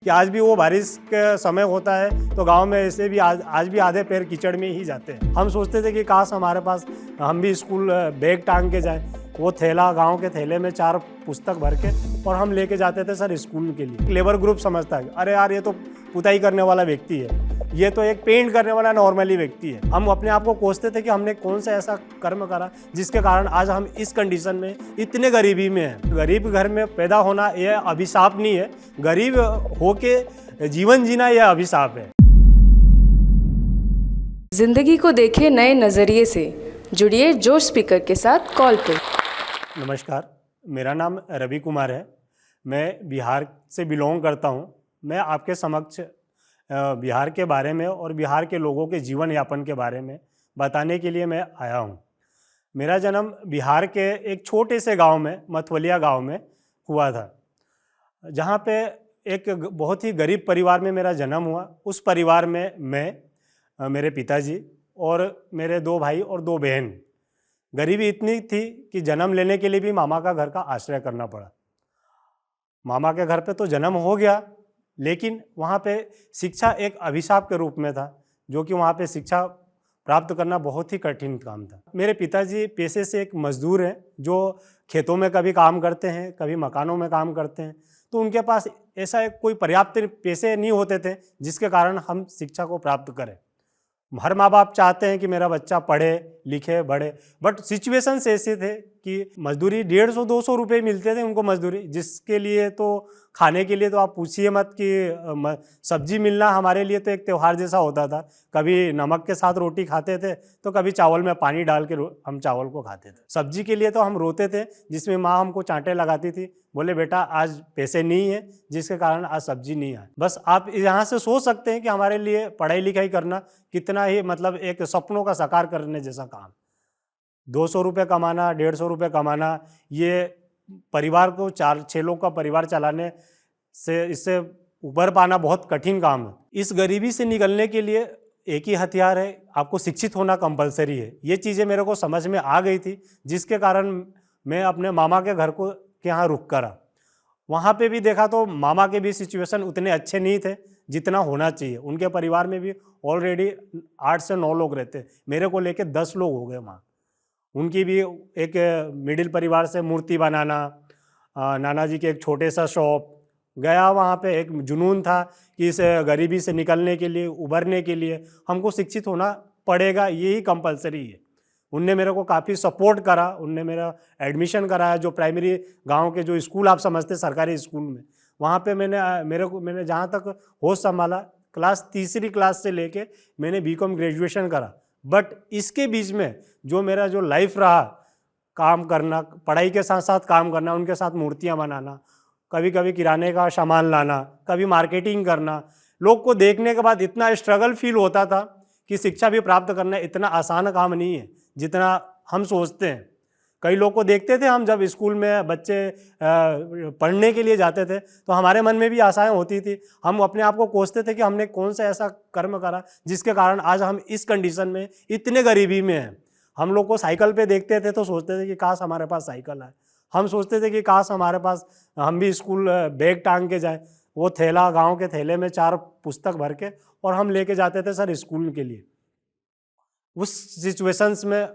कि आज भी वो बारिश का समय होता है तो गांव में ऐसे भी आज भी आधे पैर कीचड़ में ही जाते हैं। हम सोचते थे कि काश हमारे पास हम भी स्कूल बैग टांग के जाएं, वो थैला गांव के थैले में 4 पुस्तक भर के और हम लेके जाते थे सर स्कूल के लिए। लेबर ग्रुप समझता है अरे यार ये तो पुताई करने वाला व्यक्ति है, ये तो एक पेंट करने वाला नॉर्मली व्यक्ति है। हम अपने आप को कोसते थे कि हमने कौन सा ऐसा कर्म करा जिसके कारण आज हम इस कंडीशन में इतने गरीबी में हैं। गरीब घर में पैदा होना यह अभिशाप नहीं है, गरीब होके जीवन जीना यह अभिशाप है। जिंदगी को देखे नए नजरिए से, जुड़िए जोश स्पीकर के साथ कॉल पे। नमस्कार, मेरा नाम रवि कुमार है। मैं बिहार से बिलोंग करता हूँ। मैं आपके समक्ष बिहार के बारे में और बिहार के लोगों के जीवन यापन के बारे में बताने के लिए मैं आया हूँ। मेरा जन्म बिहार के एक छोटे से गांव में, मथवलिया गांव में हुआ था, जहाँ पे एक बहुत ही गरीब परिवार में मेरा जन्म हुआ। उस परिवार में मैं, मेरे पिताजी और मेरे 2 भाई और 2 बहन। गरीबी इतनी थी कि जन्म लेने के लिए भी मामा का घर का आश्रय करना पड़ा। मामा के घर पे तो जन्म हो गया, लेकिन वहाँ पे शिक्षा एक अभिशाप के रूप में था, जो कि वहाँ पे शिक्षा प्राप्त करना बहुत ही कठिन काम था। मेरे पिताजी पेशे से एक मजदूर हैं, जो खेतों में कभी काम करते हैं, कभी मकानों में काम करते हैं। तो उनके पास ऐसा कोई पर्याप्त पैसे नहीं होते थे जिसके कारण हम शिक्षा को प्राप्त करें। हर माँ बाप चाहते हैं कि मेरा बच्चा पढ़े लिखे बढ़े, बट सिचुएशंस ऐसे थे कि मजदूरी 150-200 रुपये मिलते थे उनको मजदूरी, जिसके लिए तो खाने के लिए तो आप पूछिए मत कि सब्जी मिलना हमारे लिए तो एक त्यौहार जैसा होता था। कभी नमक के साथ रोटी खाते थे तो कभी चावल में पानी डाल के हम चावल को खाते थे। सब्जी के लिए तो हम रोते थे, जिसमें माँ हमको चांटे लगाती थी, बोले बेटा आज पैसे नहीं है जिसके कारण आज सब्जी नहीं है। बस आप यहाँ से सोच सकते हैं कि हमारे लिए पढ़ाई लिखाई करना कितना ही मतलब एक सपनों का साकार करने जैसा काम। 200 रुपये कमाना, 150 रुपये कमाना, ये परिवार को 4-6 लोग का परिवार चलाने से, इससे ऊपर पाना बहुत कठिन काम है। इस गरीबी से निकलने के लिए एक ही हथियार है, आपको शिक्षित होना कंपलसरी है। ये चीज़ें मेरे को समझ में आ गई थी, जिसके कारण मैं अपने मामा के घर के यहाँ रुक करा। वहाँ पे भी देखा तो मामा के भी सिचुएशन उतने अच्छे नहीं थे जितना होना चाहिए। उनके परिवार में भी ऑलरेडी 8 से 9 लोग रहते, मेरे को लेके 10 लोग हो गए वहाँ। उनकी भी एक मिडिल परिवार से मूर्ति बनाना, नाना जी के एक छोटे सा शॉप गया। वहाँ पे एक जुनून था कि इस गरीबी से निकलने के लिए, उभरने के लिए हमको शिक्षित होना पड़ेगा, यही कंपलसरी है। उनने मेरे को काफ़ी सपोर्ट करा, उनने मेरा एडमिशन कराया जो प्राइमरी गांव के जो स्कूल आप समझते सरकारी स्कूल में, वहाँ पे मैंने जहाँ तक होश संभाला क्लास 3री क्लास से लेके मैंने बीकॉम ग्रेजुएशन करा। बट इसके बीच में जो मेरा जो लाइफ रहा, काम करना, पढ़ाई के साथ साथ काम करना, उनके साथ मूर्तियाँ बनाना, कभी कभी किराने का सामान लाना, कभी मार्केटिंग करना, लोग को देखने के बाद इतना स्ट्रगल फील होता था कि शिक्षा भी प्राप्त करना इतना आसान काम नहीं है जितना हम सोचते हैं। कई लोग को देखते थे हम, जब स्कूल में बच्चे पढ़ने के लिए जाते थे तो हमारे मन में भी आशाएं होती थी। हम अपने आप को कोसते थे कि हमने कौन सा ऐसा कर्म करा जिसके कारण आज हम इस कंडीशन में इतने गरीबी में हैं। हम लोग को साइकिल पे देखते थे तो सोचते थे कि काश हमारे पास साइकिल है। हम सोचते थे कि काश हमारे पास हम भी स्कूल बैग टांग के जाएं, वो थैला गाँव के थैले में 4 पुस्तक भर के और हम लेके जाते थे सर स्कूल के लिए। उस सिचुएशंस में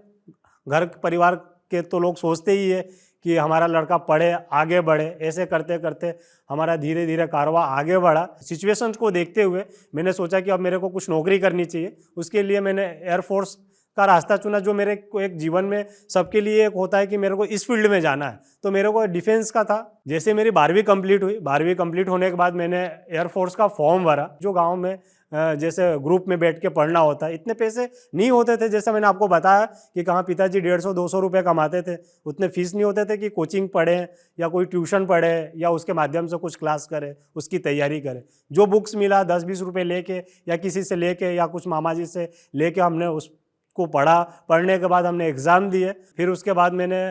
घर परिवार के तो लोग सोचते ही है कि हमारा लड़का पढ़े आगे बढ़े। ऐसे करते करते हमारा धीरे धीरे कारवां आगे बढ़ा। सिचुएशंस को देखते हुए मैंने सोचा कि अब मेरे को कुछ नौकरी करनी चाहिए। उसके लिए मैंने एयरफोर्स का रास्ता चुना, जो मेरे को एक जीवन में सबके लिए एक होता है कि मेरे को इस फील्ड में जाना है। तो मेरे को डिफेंस का था। जैसे मेरी 12वीं कंप्लीट हुई, 12वीं कंप्लीट होने के बाद मैंने एयरफोर्स का फॉर्म भरा, जो गाँव में जैसे ग्रुप में बैठ के पढ़ना होता है। इतने पैसे नहीं होते थे, जैसे मैंने आपको बताया कि कहाँ पिताजी 150-200 रुपये कमाते थे, उतने फीस नहीं होते थे कि कोचिंग पढ़ें या कोई ट्यूशन पढ़े या उसके माध्यम से कुछ क्लास करे, उसकी तैयारी करे। जो बुक्स मिला 10-20 रुपये लेके या किसी से लेके या कुछ मामा जी से लेके हमने उसको पढ़ा। पढ़ने के बाद हमने एग्ज़ाम दिए, फिर उसके बाद मैंने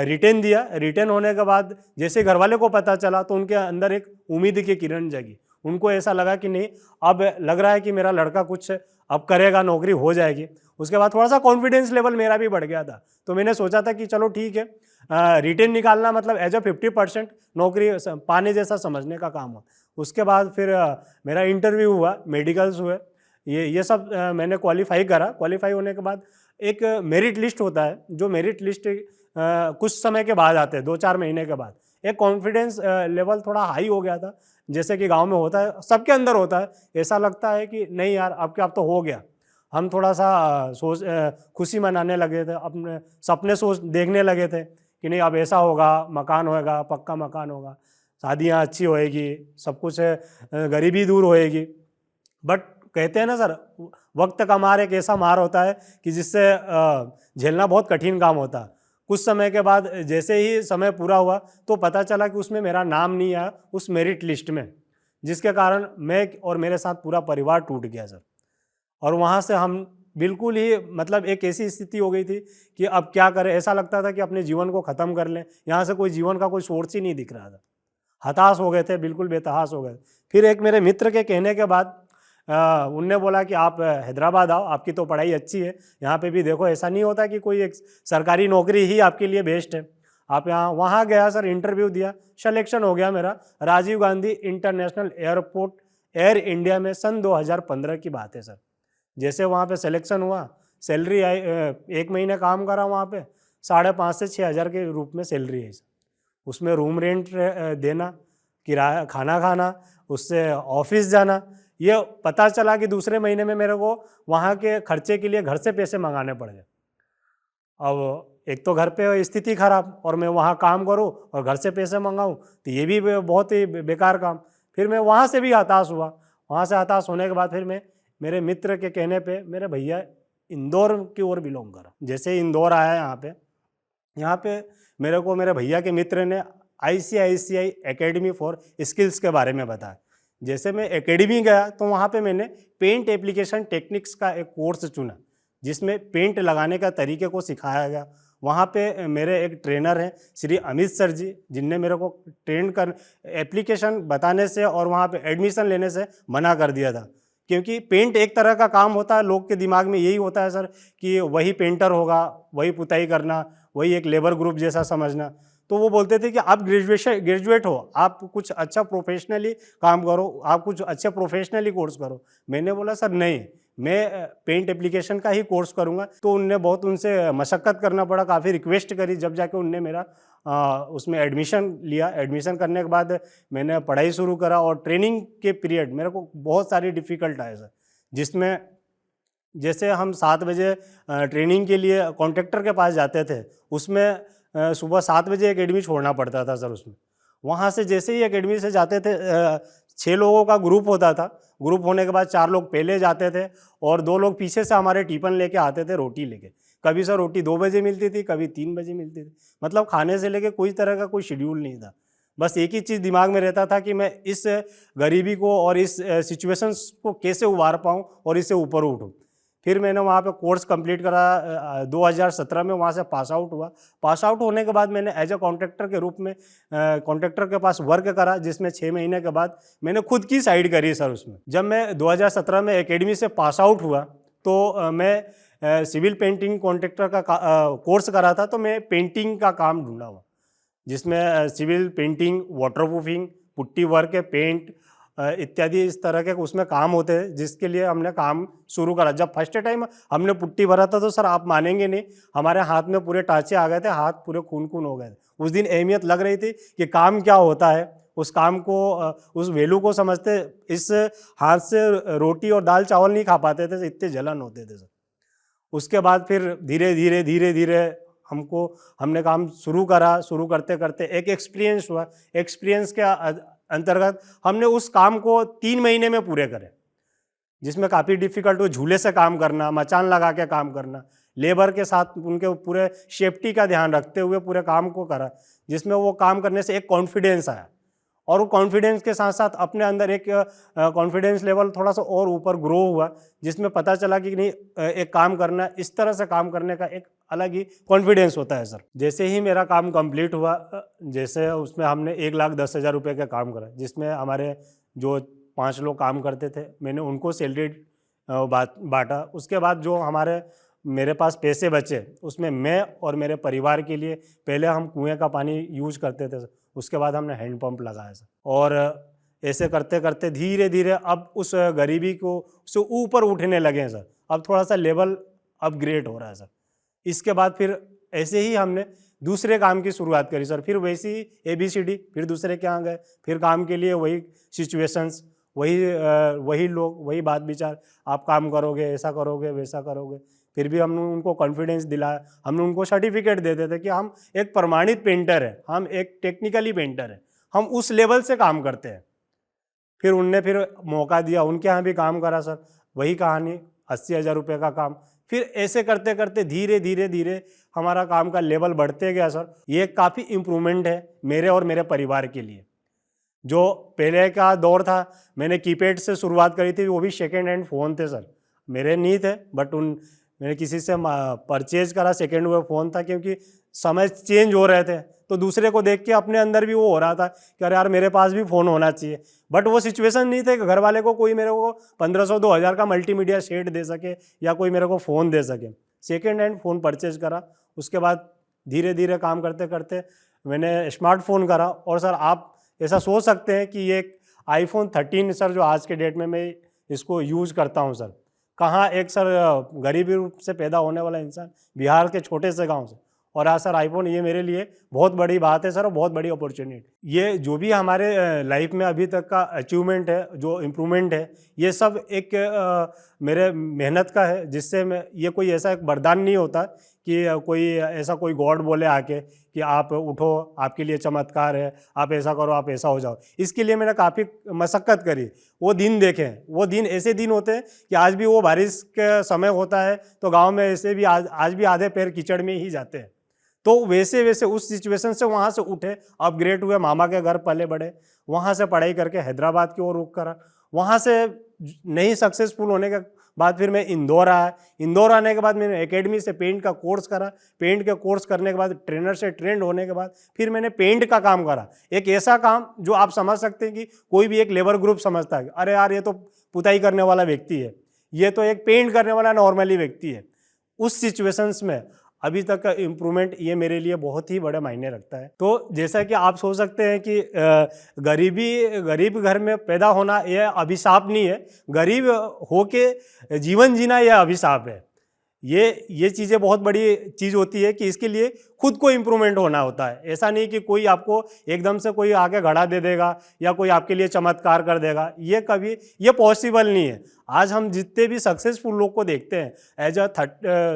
रिटेन दिया। रिटेन होने के बाद जैसे घर वाले को पता चला तो उनके अंदर एक उम्मीद की किरण जगी। उनको ऐसा लगा कि नहीं, अब लग रहा है कि मेरा लड़का कुछ अब करेगा, नौकरी हो जाएगी। उसके बाद थोड़ा सा कॉन्फिडेंस लेवल मेरा भी बढ़ गया था। तो मैंने सोचा था कि चलो ठीक है, रिटेन निकालना मतलब एज अ 50% नौकरी पाने जैसा समझने का काम हो। उसके बाद फिर मेरा इंटरव्यू हुआ, मेडिकल्स हुए, ये सब मैंने क्वालिफाई करा। क्वालिफाई होने के बाद एक मेरिट लिस्ट होता है, जो मेरिट लिस्ट कुछ समय के बाद आते हैं, 2-4 महीने के बाद। एक कॉन्फिडेंस लेवल थोड़ा हाई हो गया था, जैसे कि गांव में होता है, सबके अंदर होता है। ऐसा लगता है कि नहीं यार, आपके आप तो हो गया। हम थोड़ा सा खुशी मनाने लगे थे, अपने सपने सोच देखने लगे थे कि नहीं अब ऐसा होगा, मकान होएगा, पक्का मकान होगा, शादियाँ अच्छी होएगी, सब कुछ गरीबी दूर होएगी। बट कहते हैं ना सर, वक्त का मार एक ऐसा मार होता है कि जिससे झेलना बहुत कठिन काम होता है। कुछ समय के बाद जैसे ही समय पूरा हुआ तो पता चला कि उसमें मेरा नाम नहीं आया उस मेरिट लिस्ट में, जिसके कारण मैं और मेरे साथ पूरा परिवार टूट गया सर। और वहाँ से हम बिल्कुल ही मतलब एक ऐसी स्थिति हो गई थी कि अब क्या करें, ऐसा लगता था कि अपने जीवन को ख़त्म कर लें, यहाँ से कोई जीवन का कोई सोर्स ही नहीं दिख रहा था। हताश हो गए थे, बिल्कुल बेतहाश हो गए। फिर एक मेरे मित्र के कहने के बाद उनने बोला कि आप हैदराबाद आओ, आपकी तो पढ़ाई अच्छी है, यहाँ पे भी देखो, ऐसा नहीं होता कि कोई एक सरकारी नौकरी ही आपके लिए बेस्ट है, आप यहाँ। वहाँ गया सर, इंटरव्यू दिया, सिलेक्शन हो गया मेरा। Rajiv Gandhi international airport, Air India में सन 2015 की बात है सर। जैसे वहाँ पे सिलेक्शन हुआ, सैलरी आई, 1 महीने काम करा वहाँ पे, 5,500 से 6,000 के रूप में सैलरी है। उसमें रूम रेंट देना, किराया, खाना खाना, उससे ऑफिस जाना। ये पता चला कि दूसरे महीने में मेरे को वहाँ के खर्चे के लिए घर से पैसे मंगाने पड़ गए। अब एक तो घर पे स्थिति खराब और मैं वहाँ काम करूँ और घर से पैसे मंगाऊँ, तो ये भी बहुत ही बेकार काम। फिर मैं वहाँ से भी हताश हुआ। वहाँ से हताश होने के बाद फिर मैं मेरे मित्र के कहने पे, मेरे भैया इंदौर की ओर बिलोंग करा। जैसे इंदौर आया यहाँ पे मेरे को मेरे भैया के मित्र ने ICICI एकेडमी फॉर स्किल्स के बारे में बताया। जैसे मैं एकेडमी गया तो वहाँ पे मैंने पेंट एप्लीकेशन टेक्निक्स का एक कोर्स चुना, जिसमें पेंट लगाने का तरीके को सिखाया गया। वहाँ पे मेरे एक ट्रेनर हैं श्री अमित सर जी, जिनने मेरे को ट्रेन कर एप्लीकेशन बताने से और वहाँ पे एडमिशन लेने से मना कर दिया था, क्योंकि पेंट एक तरह का काम होता है, लोग के दिमाग में यही होता है सर कि वही पेंटर होगा, वही पुताई करना, वही एक लेबर ग्रुप जैसा समझना। तो वो बोलते थे कि आप ग्रेजुएट हो, आप कुछ अच्छा प्रोफेशनली काम करो, आप कुछ अच्छे प्रोफेशनली कोर्स करो। मैंने बोला सर नहीं, मैं पेंट एप्लीकेशन का ही कोर्स करूँगा। तो उनने बहुत उनसे मशक्क़त करना पड़ा, काफ़ी रिक्वेस्ट करी, जब जाके उनने मेरा उसमें एडमिशन लिया। एडमिशन करने के बाद मैंने पढ़ाई शुरू करा और ट्रेनिंग के पीरियड मेरे को बहुत सारी डिफ़िकल्ट आए सर, जिसमें जैसे हम 7 बजे ट्रेनिंग के लिए कॉन्ट्रैक्टर के पास जाते थे, उसमें सुबह 7 बजे एकेडमी छोड़ना पड़ता था सर। उसमें वहाँ से जैसे ही एकेडमी से जाते थे, 6 लोगों का ग्रुप होता था। ग्रुप होने के बाद 4 लोग पहले जाते थे और 2 लोग पीछे से हमारे टिफिन लेके आते थे, रोटी लेके। कभी सर रोटी 2 बजे मिलती थी, कभी 3 बजे मिलती थी। मतलब खाने से लेके कोई तरह का कोई शेड्यूल नहीं था। बस एक ही चीज़ दिमाग में रहता था कि मैं इस गरीबी को और इस सिचुएशंस को कैसे उबार पाऊँ और इससे ऊपर उठूँ। फिर मैंने वहाँ पे कोर्स कंप्लीट करा, 2017 में वहाँ से पास आउट हुआ। पास आउट होने के बाद मैंने एज ए कॉन्ट्रैक्टर के रूप में कॉन्ट्रैक्टर के पास वर्क करा, जिसमें 6 महीने के बाद मैंने खुद की साइड करी सर उसमें। जब मैं 2017 में एकेडमी से पास आउट हुआ तो मैं सिविल पेंटिंग कॉन्ट्रैक्टर का कोर्स करा था, तो मैं पेंटिंग का काम ढूंढा हुआ, जिसमें civil painting, waterproofing, putty work, paint इत्यादि इस तरह के उसमें काम होते हैं, जिसके लिए हमने काम शुरू करा। जब फर्स्ट टाइम हमने पुट्टी भरा था तो सर आप मानेंगे नहीं, हमारे हाथ में पूरे टाँचे आ गए थे, हाथ पूरे खून हो गए थे। उस दिन अहमियत लग रही थी कि काम क्या होता है, उस काम को, उस वैल्यू को समझते। इस हाथ से रोटी और दाल चावल नहीं खा पाते थे, इतने जलन होते थे सर। उसके बाद फिर धीरे धीरे हमने काम शुरू करा। शुरू करते करते एक एक्सपीरियंस हुआ। एक्सपीरियंस के अंतर्गत हमने उस काम को 3 महीने में पूरे करे, जिसमें काफ़ी डिफिकल्ट हो, झूले से काम करना, मचान लगा के काम करना, लेबर के साथ उनके पूरे सेफ्टी का ध्यान रखते हुए पूरे काम को करा, जिसमें वो काम करने से एक कॉन्फिडेंस आया। और वो कॉन्फिडेंस के साथ साथ अपने अंदर एक कॉन्फिडेंस लेवल थोड़ा सा और ऊपर ग्रो हुआ, जिसमें पता चला कि नहीं, एक काम करना, इस तरह से काम करने का एक अलग ही कॉन्फिडेंस होता है सर। जैसे ही मेरा काम कंप्लीट हुआ, जैसे उसमें हमने 1,10,000 रुपये का काम करा, जिसमें हमारे जो 5 लोग काम करते थे, मैंने उनको सैलरी बांटा। उसके बाद जो मेरे पास पैसे बचे, उसमें मैं और मेरे परिवार के लिए पहले हम कुएं का पानी यूज करते थे, उसके बाद हमने हैंडपम्प लगाया सर। और ऐसे करते करते धीरे धीरे अब उस गरीबी को से ऊपर उठने लगे हैं सर। अब थोड़ा सा लेवल अपग्रेड हो रहा है सर। इसके बाद फिर ऐसे ही हमने दूसरे काम की शुरुआत करी सर। फिर वैसी ABCD, फिर दूसरे के यहाँ गए, फिर काम के लिए वही सिचुएशंस, वही लोग, वही बात विचार, आप काम करोगे, ऐसा करोगे, वैसा करोगे। फिर भी हमने उनको कॉन्फिडेंस दिलाया, हमने उनको सर्टिफिकेट दे देते कि हम एक प्रमाणित पेंटर है, हम एक टेक्निकली पेंटर है, हम उस लेवल से काम करते हैं। फिर उनने फिर मौका दिया, उनके यहाँ भी काम करा सर। वही कहानी, 80,000 रुपये का काम। फिर ऐसे करते करते धीरे धीरे धीरे हमारा काम का लेवल बढ़ते गया सर। ये काफ़ी इम्प्रूवमेंट है मेरे और मेरे परिवार के लिए। जो पहले का दौर था, मैंने कीपैड से शुरुआत करी थी, वो भी सेकेंड हैंड फ़ोन थे सर, मेरे नहीं थे, बट मैंने किसी से परचेज करा, सेकेंड हैंड फ़ोन था, क्योंकि समय चेंज हो रहे थे तो दूसरे को देख के अपने अंदर भी वो हो रहा था कि अरे यार मेरे पास भी फ़ोन होना चाहिए। बट वो सिचुएशन नहीं थे कि घर वाले को कोई मेरे को 1500-2000 का मल्टीमीडिया सेट दे सके या कोई मेरे को फ़ोन दे सके। सेकेंड हैंड फ़ोन परचेज करा, उसके बाद धीरे धीरे काम करते करते मैंने स्मार्टफोन करा। और सर आप ऐसा सोच सकते हैं कि ये iPhone 13 सर, जो आज के डेट में मैं इसको यूज़ करता हूँ सर। कहाँ एक सर गरीबी रूप से पैदा होने वाला इंसान, बिहार के छोटे से गांव से, और आज सर आईफोन, ये मेरे लिए बहुत बड़ी बात है सर, और बहुत बड़ी अपॉर्चुनिटी। ये जो भी हमारे लाइफ में अभी तक का अचीवमेंट है, जो इम्प्रूवमेंट है, ये सब एक मेरे मेहनत का है, जिससे मैं, ये कोई ऐसा एक वरदान नहीं होता कि कोई ऐसा कोई गॉड बोले आके कि आप उठो, आपके लिए चमत्कार है, आप ऐसा करो, आप ऐसा हो जाओ। इसके लिए मैंने काफ़ी मशक्क़त करी। वो दिन देखें, वो दिन ऐसे दिन होते हैं कि आज भी वो बारिश का समय होता है तो गांव में ऐसे भी आज भी आधे पैर कीचड़ में ही जाते हैं। तो वैसे वैसे उस सिचुएशन से वहाँ से उठे, अपग्रेड हुए, मामा के घर पले बड़े, वहाँ से पढ़ाई करके हैदराबाद की ओर रुख करा। वहाँ से नहीं सक्सेसफुल होने के बाद फिर मैं इंदौर आया। इंदौर आने के बाद मैंने एकेडमी से पेंट का कोर्स करा। पेंट का कोर्स करने के बाद, ट्रेनर से ट्रेंड होने के बाद, फिर मैंने पेंट का काम करा। एक ऐसा काम जो आप समझ सकते हैं कि कोई भी एक लेबर ग्रुप समझता है, अरे यार ये तो पुताई करने वाला व्यक्ति है, ये तो एक पेंट करने वाला नॉर्मली व्यक्ति है। उस सिचुएशंस में अभी तक का इम्प्रूवमेंट ये मेरे लिए बहुत ही बड़े मायने रखता है। तो जैसा कि आप सोच सकते हैं कि गरीब घर में पैदा होना यह अभिशाप नहीं है, गरीब होके जीवन जीना यह अभिशाप है। ये चीज़ें बहुत बड़ी चीज़ होती है कि इसके लिए खुद को इम्प्रूवमेंट होना होता है। ऐसा नहीं कि कोई आपको एकदम से कोई आके घड़ा दे देगा या कोई आपके लिए चमत्कार कर देगा, ये पॉसिबल नहीं है। आज हम जितने भी सक्सेसफुल लोग को देखते हैं, एज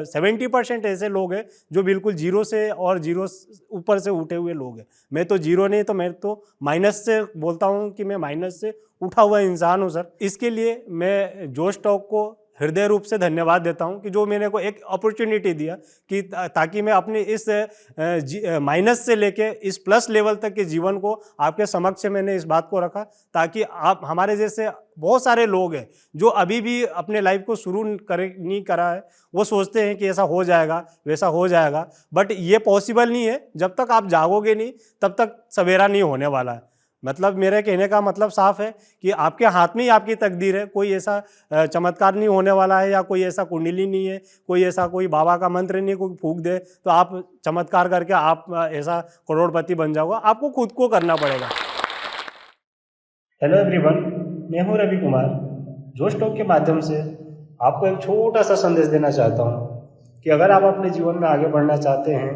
70% ऐसे लोग हैं जो बिल्कुल जीरो से और जीरो ऊपर से उठे हुए लोग हैं। मैं तो जीरो नहीं, तो मैं तो माइनस से बोलता हूँ कि मैं माइनस से उठा हुआ इंसान हूँ सर। इसके लिए मैं जोश टॉक को हृदय रूप से धन्यवाद देता हूं कि जो मैंने को एक अपॉर्चुनिटी दिया कि ताकि मैं अपने इस माइनस से लेके इस प्लस लेवल तक के जीवन को आपके समक्ष मैंने इस बात को रखा, ताकि आप, हमारे जैसे बहुत सारे लोग हैं जो अभी भी अपने लाइफ को शुरू नहीं करा है, वो सोचते हैं कि ऐसा हो जाएगा, वैसा हो जाएगा, बट ये पॉसिबल नहीं है। जब तक आप जागोगे नहीं तब तक सवेरा नहीं होने वाला है। मतलब मेरे कहने का मतलब साफ है कि आपके हाथ में ही आपकी तकदीर है। कोई ऐसा चमत्कार नहीं होने वाला है, या कोई ऐसा कुंडली नहीं है, कोई ऐसा कोई बाबा का मंत्र नहीं, कोई फूंक दे तो आप चमत्कार करके आप ऐसा करोड़पति बन जाओगे। आपको खुद को करना पड़ेगा। हेलो एवरीवन, मैं हूँ रवि कुमार। जोश टॉक के माध्यम से आपको एक छोटा सा संदेश देना चाहता हूँ कि अगर आप अपने जीवन में आगे बढ़ना चाहते हैं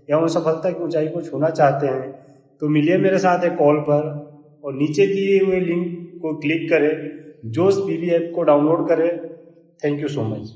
या उन सफलता की ऊंचाई को छूना चाहते हैं तो मिलिए मेरे साथ एक कॉल पर, और नीचे दिए हुए लिंक को क्लिक करें, जोश PB ऐप को डाउनलोड करें। Thank you so much.